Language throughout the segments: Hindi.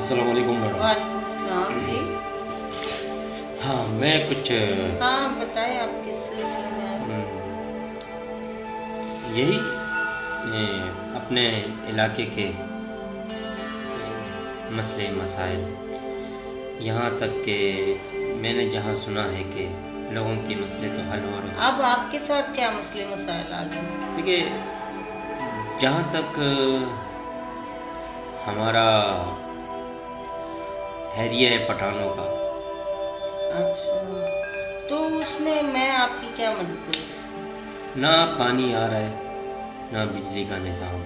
अस्सलाम वालेकुम मैडम। वालेकुम सलाम जी। हाँ, मैं कुछ हाँ, बताएं आप किस सिलसिले में आए? यही अपने इलाके के मसले मसाइल, यहाँ तक कि मैंने जहाँ सुना है कि लोगों के मसले तो हल हो रहे हैं। अब आपके साथ क्या मसले मसाइल आ गए? देखिए, जहाँ तक हमारा एरिया है पठानों का, अच्छा, तो उसमें मैं आपकी क्या मदद करूँ? ना पानी आ रहा है ना बिजली का निज़ाम,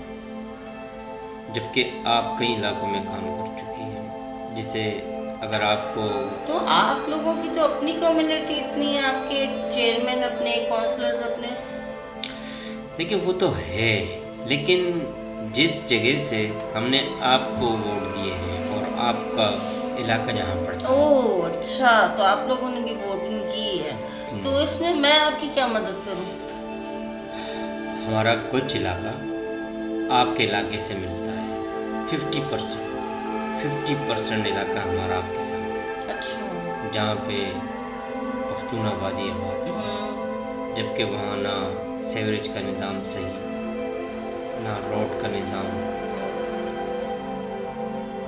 जबकि आप कई इलाकों में काम कर चुकी हैं, जिसे अगर आपको तो आप लोगों की तो अपनी कम्युनिटी इतनी है, आपके चेयरमैन अपने, काउंसलर्स अपने। देखिए वो तो है, लेकिन जिस जगह से हमने आपको वोट दिए हैं और आपका इलाका जहाँ पड़ता है, ओह अच्छा, तो आप लोगों ने भी वोटिंग की है, तो इसमें मैं आपकी क्या मदद करूँ? हमारा कुछ इलाका आपके इलाके से मिलता है। 50% इलाका हमारा आपके साथ है, अच्छा। जहाँ पे पख्तूनाबादी आबाद है, जबकि वहाँ ना सीवरेज का निज़ाम सही, ना रोड का निज़ाम।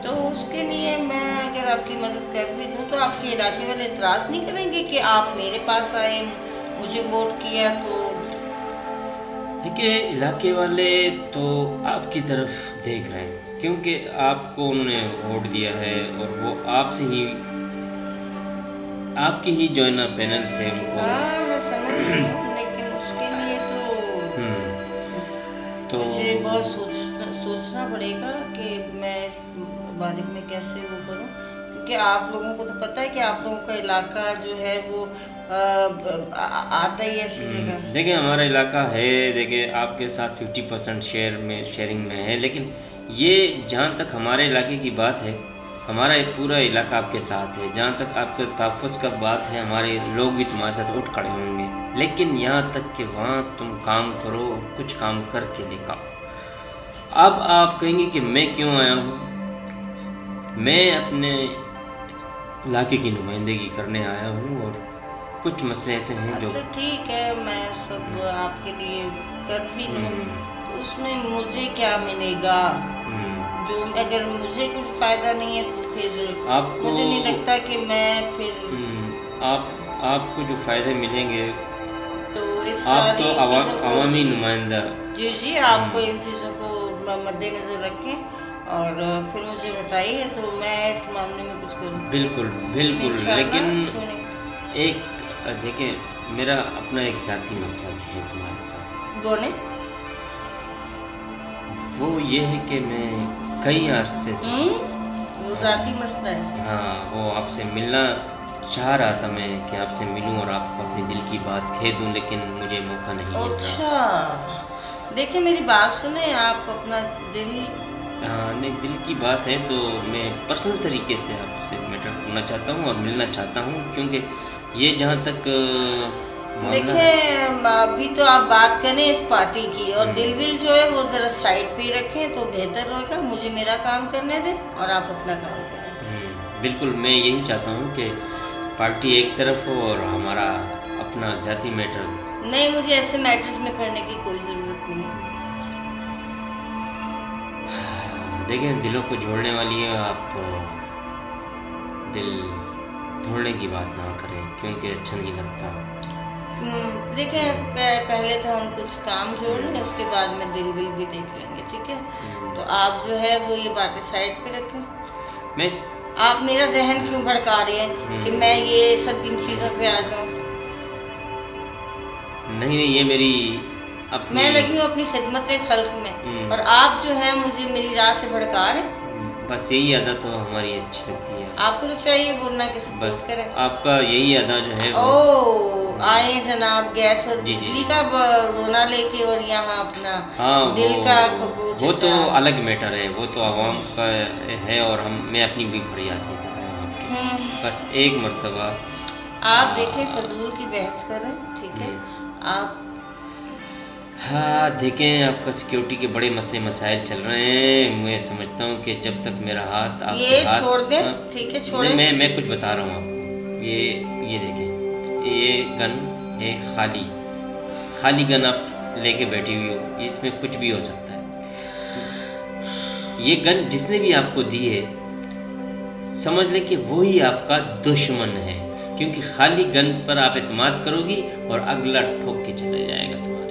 तो उसके लिए मैं अगर आपकी मदद कर भी दूँ तो आपके इलाके वाले इतराज़ नहीं करेंगे कि आप मेरे पास आए, मुझे वोट किया? तो देखिए, इलाके वाले तो आपकी तरफ देख रहे हैं, क्योंकि आपको उन्होंने वोट दिया है और वो आपसे ही, आपकी ही जॉइनर पैनल से उनको हाँ, मैं समझ रही हूँ, लेकिन उसके लिए तो तो मुझे बहुत सोचना पड़ेगा कि मैं इस बारे में कैसे वो करूँ, क्योंकि आप लोगों को तो पता है कि आप लोगों का इलाका जो है वो आता ही ऐसी जगह। देखिए हमारा इलाका है, देखिए आपके साथ 50% शेयरिंग में है, लेकिन ये जहाँ तक हमारे इलाके की बात है, हमारा ये पूरा इलाका आपके साथ है। जहाँ तक आपके तहफ़्फ़ुज़ का बात है, हमारे लोग भी तुम्हारे साथ उठ खड़े होंगे, लेकिन यहाँ तक कि वहाँ तुम काम करो, कुछ काम करके दिखाओ। अब आप कहेंगे कि मैं क्यों आया हूँ? मैं अपने इलाके की नुमाइंदगी करने आया हूँ और कुछ मसले ऐसे हैं जो अच्छा ठीक है, मैं सब आपके लिए कर भी लूँ, तो उसमें मुझे क्या मिलेगा? जो अगर मुझे कुछ फायदा नहीं है तो फिर आपको मुझे नहीं लगता कि मैं फिर आपको जो फ़ायदे मिलेंगे, तो इस आप सारी तो चीज़ों को, अवामी नुमाइंदा। जी जी, आपको इन चीज़ों को मद्देनज़र रखें और फिर मुझे बताइए तो मैं इस मामले में कुछ करूँ। बिल्कुल बिल्कुल, लेकिन सुने, एक देखिए, मेरा अपना एक ज़ाती मसला भी है तुम्हारे साथ। बोले। वो ये है कि मैं कई अरसे से, वो ज़ाती मसला है। हाँ, वो आपसे मिलना चाह रहा था मैं, कि आपसे मिलूं और आपको अपने दिल की बात कह दूं, लेकिन मुझे मौका नहीं मिल रहा। अच्छा, देखिए मेरी बात सुने, आप अपना दिल। हाँ, नहीं, दिल की बात है तो मैं पर्सनल तरीके से आपसे मैटर करना चाहता हूँ और मिलना चाहता हूँ, क्योंकि ये जहाँ तक मामला है। देखिए अभी तो आप बात करें इस पार्टी की, और दिल विल जो है वो ज़रा साइड पे ही रखें तो बेहतर होगा। मुझे मेरा काम करने दें और आप अपना काम करें। बिल्कुल, मैं यही चाहता हूँ कि पार्टी एक तरफ हो और हमारा अपना ज़ाती मैटर। नहीं, मुझे ऐसे मैटर्स में पढ़ने की कोई ज़रूरत नहीं है। देखें, दिलों को जोड़ने वाली है, आप दिल तोड़ने की बात ना करें, क्योंकि अच्छा नहीं लगता। देखिए पहले तो हम कुछ काम जोड़ लें, उसके बाद में दिल विल भी देख लेंगे, ठीक है? तो आप जो है वो ये बातें साइड पे रखें। मैं आप मेरा जहन क्यों भड़का रहे हैं कि मैं ये सब इन चीज़ों पे आ जाऊँ? नहीं, ये मेरी अपनी, मैं लगी हूँ अपनी खिदमत खल्क में, और आप जो है मुझे मेरी राह से भड़का रहे हैं। बस यही अदा तो हमारी अच्छी लगती है। आपको तो चाहिए बोलना कि बस सपोर्ट करें। आपका यही अदा जो है वो। ओ आए जनाब, गैस और जी, जी, बिजली जी। का रोना लेके, और यहाँ अपना हाँ, दिल का खबूज वो तो का। अलग मैटर है, वो तो आवाम का है, और मैं अपनी भी फरियाद देता हूँ आपके। बस एक मर्तबा आप देखें, फजूल की बहस करें, ठीक है? आप हाँ देखें, आपका सिक्योरिटी के बड़े मसले मसाइल चल रहे हैं। मैं समझता हूँ कि जब तक मेरा हाथ आपके ये हाथ छोड़ दें, ठीक है छोड़े। मैं कुछ बता रहा हूँ आपको। ये देखें, ये गन है खाली, खाली गन आप लेके बैठी हुई हो, इसमें कुछ भी हो सकता है। ये गन जिसने भी आपको दी है, समझ लें कि वो ही आपका दुश्मन है, क्योंकि खाली गन पर आप एतमाद करोगी और अगला ठोक के चला जाएगा तुम्हारे।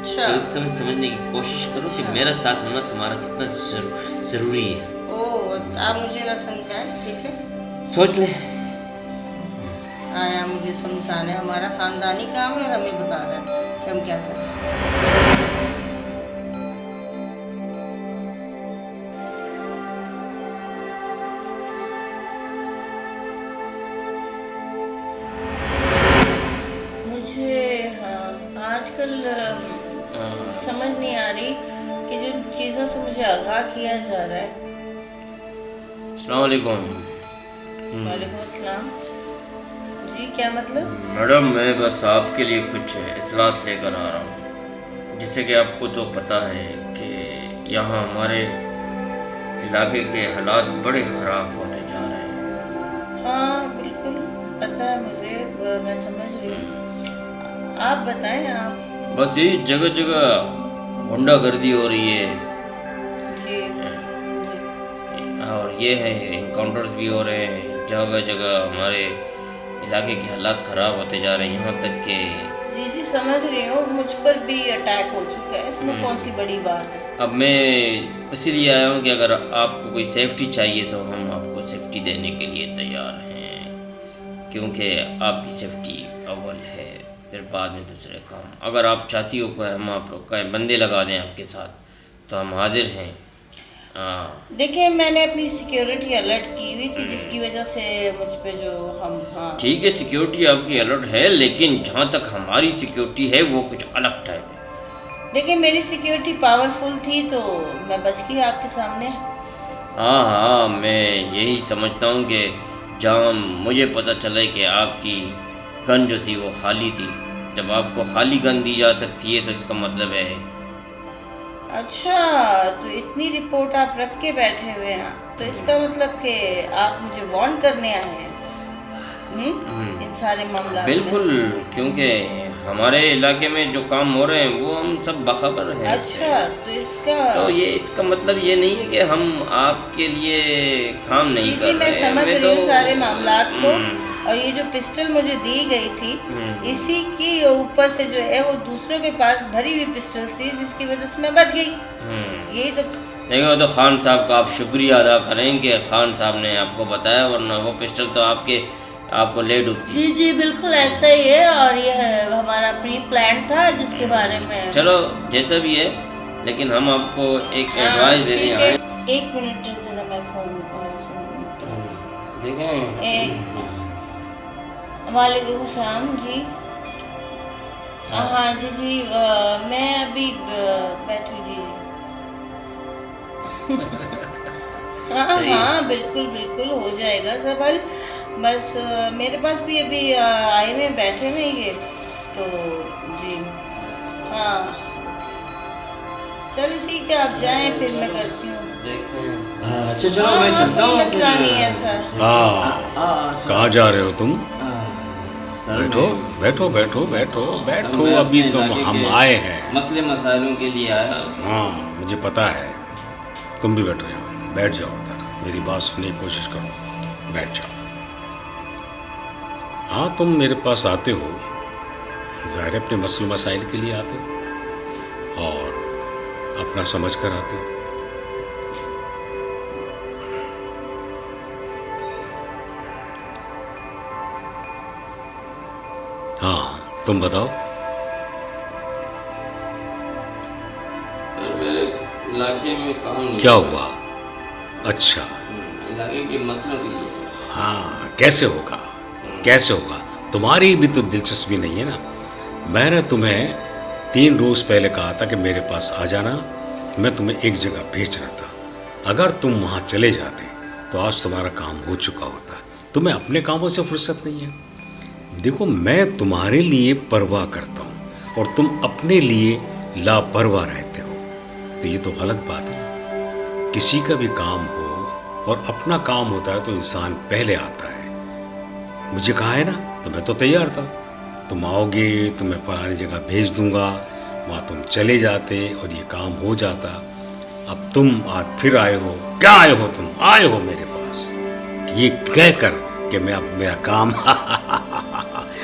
अच्छा। तो इस समय समझने की कोशिश करो कि मेरा साथ होना तुम्हारा कितना जरूरी है। ओह, आप मुझे ना समझाएं, ठीक है। सोच ले। आया मुझे समझाने, हमारा खानदानी काम है और हमें बता रहा है कि हम क्या करें। मुझे आजकल समझ नहीं आ रही कि जिन चीज़ों से मुझे आगाह किया जा रहा है। अस्सलाम वालेकुम। वालेकुम अस्सलाम। जी क्या मतलब? मैडम, मैं बस आपके लिए कुछ इतलात लेकर आ रहा हूँ। जैसे कि आपको तो पता है कि यहाँ हमारे इलाके के हालात बड़े ख़राब होते जा रहे हैं। हाँ बिल्कुल पता है मुझे, मैं समझ रही हूँ। आप बताएं आप। बस यही जगह जगह गुंडागर्दी हो रही है, जी और ये है इनकाउंटर्स भी हो रहे हैं जगह जगह। हमारे इलाके के हालात ख़राब होते जा रहे हैं, यहाँ तक कि जी जी समझ रही हूँ, मुझ पर भी अटैक हो चुका है, इसमें कौन सी बड़ी बात है। अब मैं इसीलिए आया हूँ कि अगर आपको कोई सेफ्टी चाहिए तो हम आपको सेफ्टी देने के लिए तैयार हैं, क्योंकि आपकी सेफ्टी अव्वल है, फिर बाद में दूसरे काम। अगर आप चाहती हो कि हम आप लोग का बंदे लगा दें आपके साथ तो हम हाजिर हैं। देखिए मैंने अपनी सिक्योरिटी अलर्ट की हुई थी, जिसकी वजह से मुझ पे जो हम ठीक है, सिक्योरिटी आपकी अलर्ट है, लेकिन जहाँ तक हमारी सिक्योरिटी है वो कुछ अलग टाइप है। देखिए मेरी सिक्योरिटी पावरफुल थी तो मैं बच गई आपके सामने। हाँ, मैं यही समझता हूँ कि जहाँ मुझे पता चले कि आपकी गन जो थी वो खाली थी, जब आपको खाली गन दी जा सकती है तो इसका मतलब है। अच्छा, तो इतनी रिपोर्ट आप रख के बैठे हुए हैं, तो इसका मतलब कि आप मुझे वार्न करने आए हैं इन सारे मामला। बिल्कुल, क्योंकि हमारे इलाके में जो काम हो रहे हैं वो हम सब बखबर हैं। अच्छा, तो इसका मतलब ये नहीं है कि हम आपके लिए काम नहीं कर रहे हैं। मैं समझ रही हूँ सारे मामलात को। और ये जो पिस्टल मुझे दी गई थी, इसी की ऊपर से जो है वो दूसरों के पास भरी हुई पिस्टल थी, जिसकी वजह से मैं बच गई। यही तो देखो, तो खान साहब का आप शुक्रिया अदा करेंगे, खान साहब ने आपको बताया, वरना वो पिस्टल तो आपको ले डूबती। जी जी बिल्कुल ऐसा ही है, और ये हमारा प्री प्लान था जिसके बारे में। चलो जैसा भी है, लेकिन हम आपको एक एडवाइस देने आए। एक मिनट जरा मैं फोन देखें। वालेकुम सलाम जी। हाँ जी जी, मैं अभी बैठी जी। हाँ बिल्कुल बिल्कुल हो जाएगा सब हल। बस मेरे पास भी अभी आए हुए बैठे हुए ये तो जी। हाँ चलो ठीक है, आप जाएं, फिर मैं करती हूँ। अच्छा चलो, मैं चलता हूँ। मसला नहीं है सर। कहाँ जा रहे हो तुम? बैठो बैठो बैठो बैठो बैठो, अभी तुम हम आए हैं, मसले मसाइलों के लिए आया। हाँ मुझे पता है, तुम भी बैठो, यहाँ बैठ जाओ उधर, मेरी बात सुनने की कोशिश करो, बैठ जाओ। हाँ तुम मेरे पास आते हो, ज़ाहिर है अपने मसले मसाइल के लिए आते हो और अपना समझ कर आते हो। हाँ तुम बताओ। सर मेरे इलाके में काम नहीं। क्या हुआ? अच्छा, इलाके के मसलों के लिए। हाँ कैसे होगा, कैसे होगा? तुम्हारी भी तो दिलचस्पी नहीं है ना। मैंने तुम्हें 3 रोज़ पहले कहा था कि मेरे पास आ जाना, मैं तुम्हें एक जगह भेज रहा था। अगर तुम वहाँ चले जाते तो आज तुम्हारा काम हो चुका होता। तुम्हें अपने कामों से फुर्सत नहीं है। देखो मैं तुम्हारे लिए परवाह करता हूँ और तुम अपने लिए लापरवाह रहते हो, तो ये तो गलत बात है। किसी का भी काम हो और अपना काम होता है तो इंसान पहले आता है। मुझे कहा है ना, तो मैं तो तैयार था, तुम आओगे, तुम्हें फलानी जगह भेज दूंगा, वहाँ तुम चले जाते और ये काम हो जाता। अब तुम आज फिर आए हो, क्या आए हो तुम? आए हो मेरे पास ये कह कर कि मैं अब मेरा काम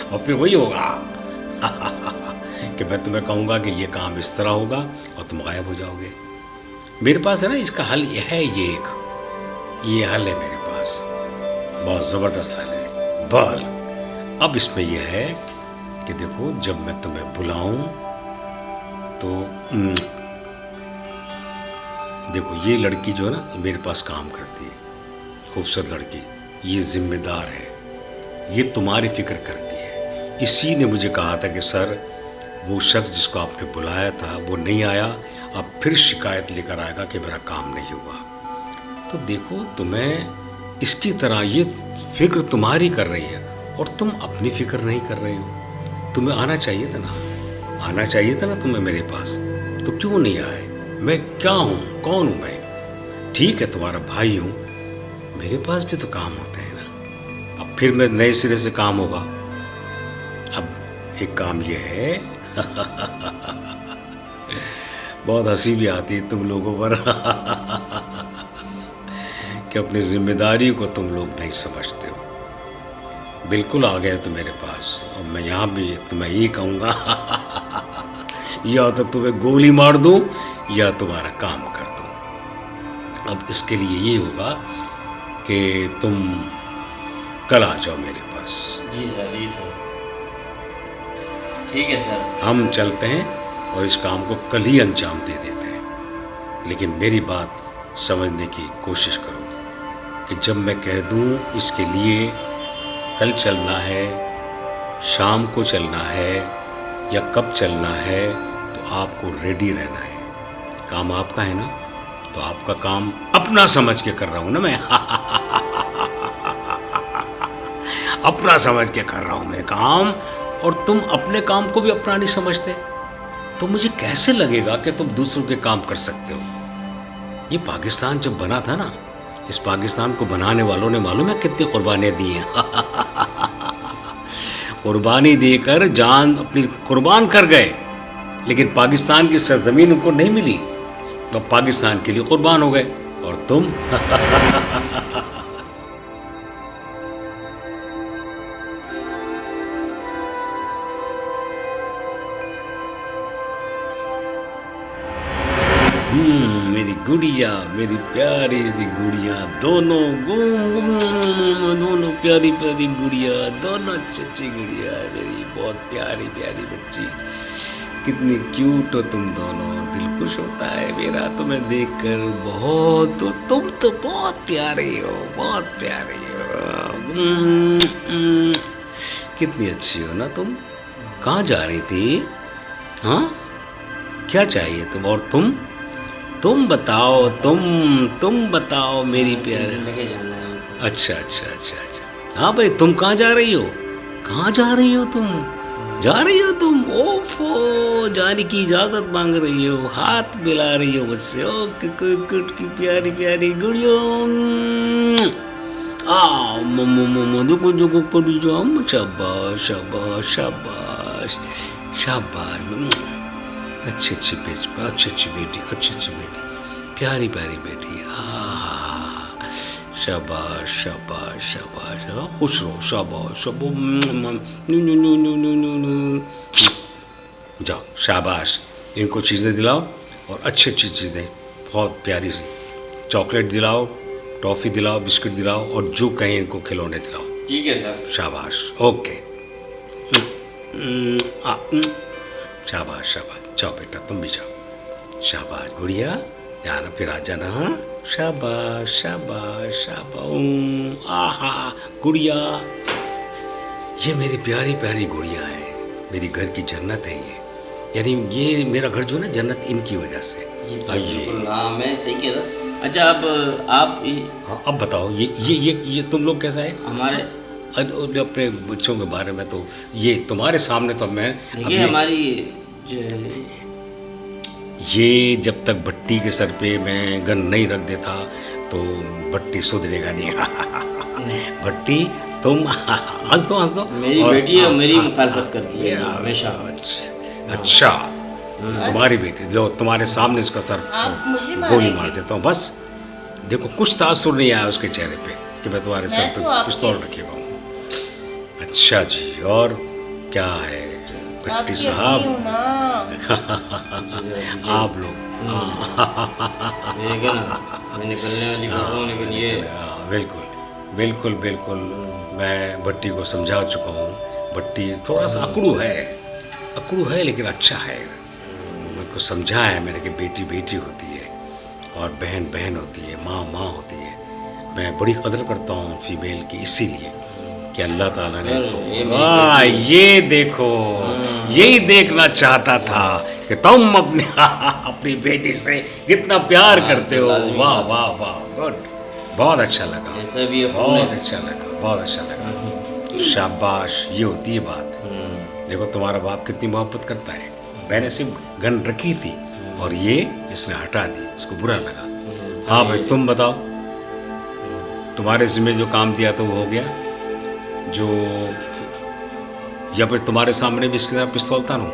और फिर वही होगा कि मैं तुम्हें कहूँगा कि ये काम इस तरह होगा और तुम गायब हो जाओगे। मेरे पास है ना इसका हल, यह है, ये हल है मेरे पास, बहुत ज़बरदस्त हल है। बल अब इसमें यह है कि देखो, जब मैं तुम्हें बुलाऊं तो देखो, ये लड़की जो है ना मेरे पास काम करती है, खूबसूरत लड़की, ये जिम्मेदार है, ये तुम्हारी फिक्र करती है। इसी ने मुझे कहा था कि सर, वो शख्स जिसको आपने बुलाया था वो नहीं आया, अब फिर शिकायत लेकर आएगा कि मेरा काम नहीं हुआ। तो देखो, तुम्हें इसकी तरह ये फिक्र तुम्हारी कर रही है और तुम अपनी फिक्र नहीं कर रहे हो। तुम्हें आना चाहिए था ना, आना चाहिए था ना तुम्हें मेरे पास, तो क्यों नहीं आए? मैं क्या हूँ, कौन हूँ मैं? ठीक है, तुम्हारा भाई हूँ, मेरे पास भी तो काम होते हैं ना। अब फिर मैं नए सिरे से काम होगा। अब एक काम ये है बहुत हंसी भी आती है तुम लोगों पर कि अपनी जिम्मेदारी को तुम लोग नहीं समझते हो। बिल्कुल आ गए तो मेरे पास, और मैं यहाँ भी तुम्हें यही कहूँगा या तो तुम्हें गोली मार दूँ या तुम्हारा काम कर दूँ। अब इसके लिए ये होगा कि तुम कल आ जाओ मेरे पास। जी सर, जी सर, ठीक है सर। हम चलते हैं और इस काम को कल ही अंजाम दे देते हैं। लेकिन मेरी बात समझने की कोशिश करो कि जब मैं कह दूं इसके लिए कल चलना है, शाम को चलना है या कब चलना है, तो आपको रेडी रहना है। काम आपका है ना, तो आपका काम अपना समझ के कर रहा हूं ना मैं अपना समझ के कर रहा हूं मैं काम, और तुम अपने काम को भी अपना नहीं समझते, तो मुझे कैसे लगेगा कि तुम दूसरों के काम कर सकते हो। ये पाकिस्तान जब बना था ना, इस पाकिस्तान को बनाने वालों ने मालूम है कितनी कुर्बानियाँ दी हैं कुर्बानी देकर जान अपनी कुर्बान कर गए, लेकिन पाकिस्तान की सरजमीन उनको नहीं मिली, तो पाकिस्तान के लिए कुर्बान हो गए। और तुम मेरी गुड़िया, मेरी प्यारी सी गुड़िया, दोनों दोनों प्यारी प्यारी गुड़िया, दोनों अच्छी गुड़िया, मेरी बहुत प्यारी प्यारी बच्ची, कितनी क्यूट हो तुम दोनों। दिल खुश होता है मेरा तुम्हें देखकर बहुत, तो तुम तो बहुत प्यारे हो, बहुत प्यारे हो। कितनी अच्छी हो ना तुम। कहाँ जा रही थी? हाँ, क्या चाहिए तुम? और तुम बताओ, तुम बताओ मेरी प्यारी। लेके जाना है। अच्छा अच्छा अच्छा अच्छा, हाँ भाई, तुम कहाँ जा रही हो? कहाँ जा रही हो तुम? जा रही हो तुम? ओफो, जाने की इजाजत मांग रही हो, हाथ मिला रही हो मुझसे। ओ की प्यारी प्यारी गुड़ियों, आ मम्मो देखो देखो पड़ी जाओ। शाबाश शाबाश शाबाश शाबाश, अच्छी अच्छी बेटी, अच्छी बेटी, प्यारी प्यारी बेटी। शाबाश शाबाश शाबाश, खुश रहो, शाबाश शाबाश। जाओ, शाबाश। इनको चीज़ें दिलाओ और अच्छी अच्छी चीज़ें, बहुत प्यारी सी चॉकलेट दिलाओ, टॉफ़ी दिलाओ, बिस्किट दिलाओ, और जो कहें इनको खिलौने दिलाओ। ठीक है सर। शाबाश, ओके। शाबाश शाबाश, जाओ बेटा, तुम भी जाओ। शाबाश गुड़िया, जाना फिर आ जाना। हाँ, शाबाश शाबाश शाबाश। आहा गुड़िया, ये मेरी प्यारी प्यारी गुड़िया है, मेरी घर की जन्नत है ये। यानी ये मेरा घर जो है ना, जन्नत इनकी वजह से। बिल्कुल, हाँ, मैं सही कह रहा। अच्छा, अब आप हाँ, अब बताओ, ये तुम लोग कैसा है? हमारे अपने बच्चों के बारे में तो ये तुम्हारे सामने तो मैं ये हमारी जो ये जब तक भट्टी के सर पे मैं गन नहीं रख देता तो भट्टी सुधरेगा नहीं। भट्टी तुम हंस दो मेरी और- बेटी है, हाँ, मेरी हाँ, मुखालफत करती है हाँ, हमेशा। अच्छा तुम्हारी बेटी, लो तुम्हारे सामने इसका सर आप मुझे गोली मारेंगे? मार देता हूँ बस। देखो कुछ तासुर नहीं आया उसके चेहरे पे कि मैं तुम्हारे सर मैं पे तो आपके- पिस्तौल रखे हुआ हूँ। अच्छा जी, और क्या है भट्टी आपकी अपनी साहब, हूँ ना। आप लोग मैंने कहा ना, मैं निकलने वाली बात हूँ, लेकिन ये बिल्कुल बिल्कुल बिल्कुल मैं भट्टी को समझा चुका हूँ। भट्टी थोड़ा सा अकड़ू है लेकिन अच्छा है। मेरे को समझा है मैंने कि बेटी बेटी होती है और बहन बहन होती है, माँ माँ होती है। मैं बड़ी कदर करता हूँ फीमेल की, इसीलिए कि अल्लाह ताला ने ये मेरी वाह ये देखो, यही देखना चाहता था कि तुम अपनी बेटी से कितना प्यार करते हो। लाजमी वाह बात। वाह वाह, गुड, बहुत अच्छा लगा, ऐसा भी है बहुत अच्छा लगा, बहुत अच्छा लगा। शाबाश, ये होती है बात। देखो तुम्हारा बाप कितनी मोहब्बत करता है। मैंने सिर्फ गन रखी थी और ये इसने हटा दी, इसको बुरा लगा। हाँ भाई तुम बताओ, तुम्हारे जिम्मे जो काम दिया तो वो हो गया जो, या फिर तुम्हारे सामने भी इसके साथ पिस्तौल तानूं?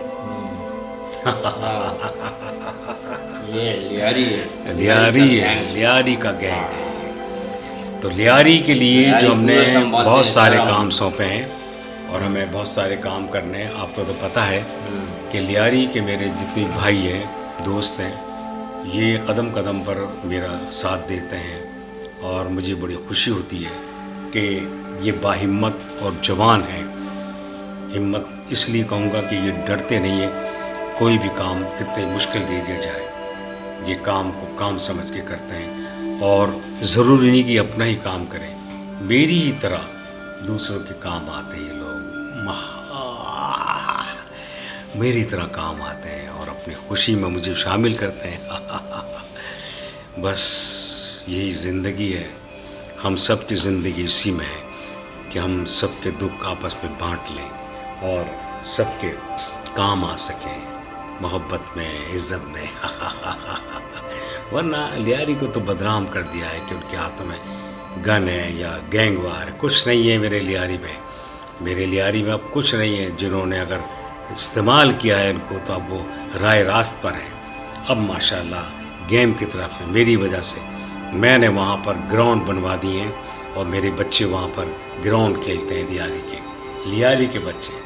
ये लियारी है, लियारी का गैंग है। तो लियारी के लिए लियारी जो हमने पूरा संभालते बहुत हैं सारे सारा। काम सौंपे हैं और हमें बहुत सारे काम करने हैं। आपको तो पता है कि लियारी के मेरे जितने भाई हैं, दोस्त हैं, ये कदम कदम पर मेरा साथ देते हैं और मुझे बड़ी खुशी होती है कि ये बाहिम्मत और जवान हैं। हिम्मत इसलिए कहूँगा कि ये डरते नहीं है, कोई भी काम कितने मुश्किल दे दिया जाए ये काम को काम समझ के करते हैं और ज़रूरी नहीं कि अपना ही काम करें, मेरी ही तरह दूसरों के काम आते हैं। ये लोग मेरी तरह काम आते हैं और अपनी खुशी में मुझे शामिल करते हैं। बस यही ज़िंदगी है, हम सब की ज़िंदगी इसी में है कि हम सबके दुख आपस में बांट लें और सबके काम आ सकें, मोहब्बत में, इज़्ज़त में। वरना लियारी को तो बदनाम कर दिया है कि उनके हाथों में गन है या गैंग वार, कुछ नहीं है मेरे लियारी में। मेरे लियारी में अब कुछ नहीं है। जिन्होंने अगर इस्तेमाल किया है इनको तो अब वो राय रास्त पर हैं। अब माशाल्लाह गेम की तरफ है। मेरी वजह से मैंने वहाँ पर ग्राउंड बनवा दिए हैं और मेरे बच्चे वहाँ पर ग्राउंड खेलते हैं। लियारी के बच्चे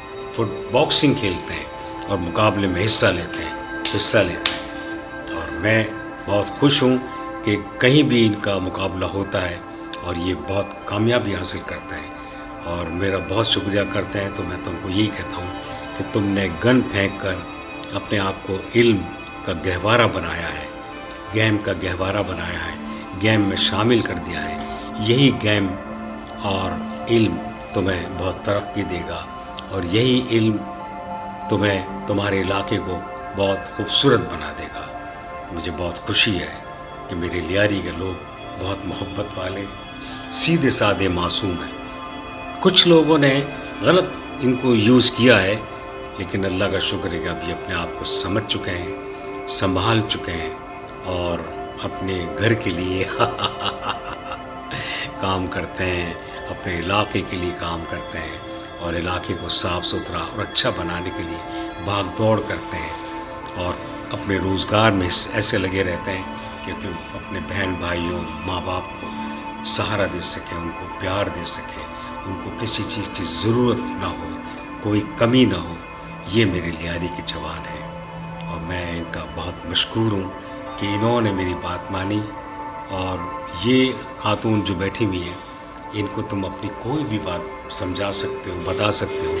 बॉक्सिंग खेलते हैं और मुकाबले में हिस्सा लेते हैं और मैं बहुत खुश हूँ कि कहीं भी इनका मुकाबला होता है और ये बहुत कामयाबी हासिल करते हैं और मेरा बहुत शुक्रिया करते हैं। तो मैं तुमको यही कहता हूँ कि तुमने गन फेंक कर अपने आप को इल्म का गहवारा बनाया है, गेम का गहवारा बनाया है, गेम में शामिल कर दिया है। यही गेम और इल्म तुम्हें बहुत तरक्की देगा और यही इल्म तुम्हें, तुम्हारे इलाके को बहुत खूबसूरत बना देगा। मुझे बहुत खुशी है कि मेरे लियारी के लोग बहुत मोहब्बत वाले, सीधे साधे, मासूम हैं। कुछ लोगों ने गलत इनको यूज़ किया है, लेकिन अल्लाह का शुक्र है कि अभी अपने आप को समझ चुके हैं, संभाल चुके हैं और अपने घर के लिए काम करते हैं, अपने इलाके के लिए काम करते हैं और इलाके को साफ़ सुथरा और अच्छा बनाने के लिए भाग दौड़ करते हैं और अपने रोज़गार में ऐसे लगे रहते हैं कि अपने बहन भाइयों, माँ बाप को सहारा दे सकें, उनको प्यार दे सकें, उनको किसी चीज़ की ज़रूरत ना हो, कोई कमी ना हो। ये मेरे लियारी के जवान हैं और मैं इनका बहुत मशकूर हूँ कि इन्होंने मेरी बात मानी। और ये खातून जो बैठी हुई है, इनको तुम अपनी कोई भी बात समझा सकते हो, बता सकते हो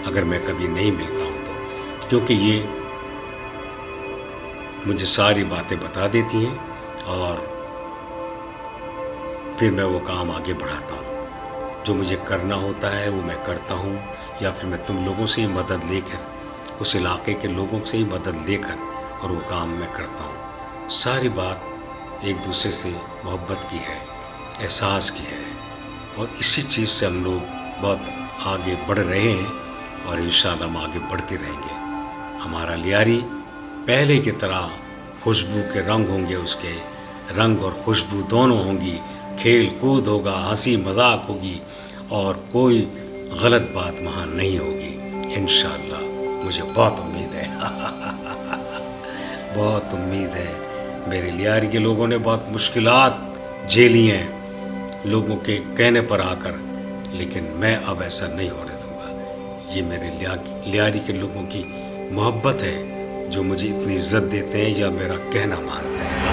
अगर मैं कभी नहीं मिलता हूँ तो, क्योंकि ये मुझे सारी बातें बता देती हैं और फिर मैं वो काम आगे बढ़ाता हूँ। जो मुझे करना होता है वो मैं करता हूँ, या फिर मैं तुम लोगों से ही मदद लेकर, उस इलाके के लोगों से ही मदद लेकर और वो काम मैं करता हूँ। सारी बात एक दूसरे से मोहब्बत की है, एहसास की है और इसी चीज़ से हम लोग बहुत आगे बढ़ रहे हैं और इंशाअल्लाह हम आगे बढ़ते रहेंगे। हमारा लियारी पहले की तरह खुशबू के रंग होंगे, उसके रंग और खुशबू दोनों होंगी, खेल कूद होगा, हंसी मजाक होगी और कोई गलत बात वहाँ नहीं होगी इंशाअल्लाह। मुझे बहुत उम्मीद है बहुत उम्मीद है। मेरे लियारी के लोगों ने बहुत मुश्किलात झेली हैं लोगों के कहने पर आकर, लेकिन मैं अब ऐसा नहीं होने दूंगा। ये मेरे लियारी के लोगों की मोहब्बत है जो मुझे इतनी इज्जत देते हैं या मेरा कहना मानते हैं।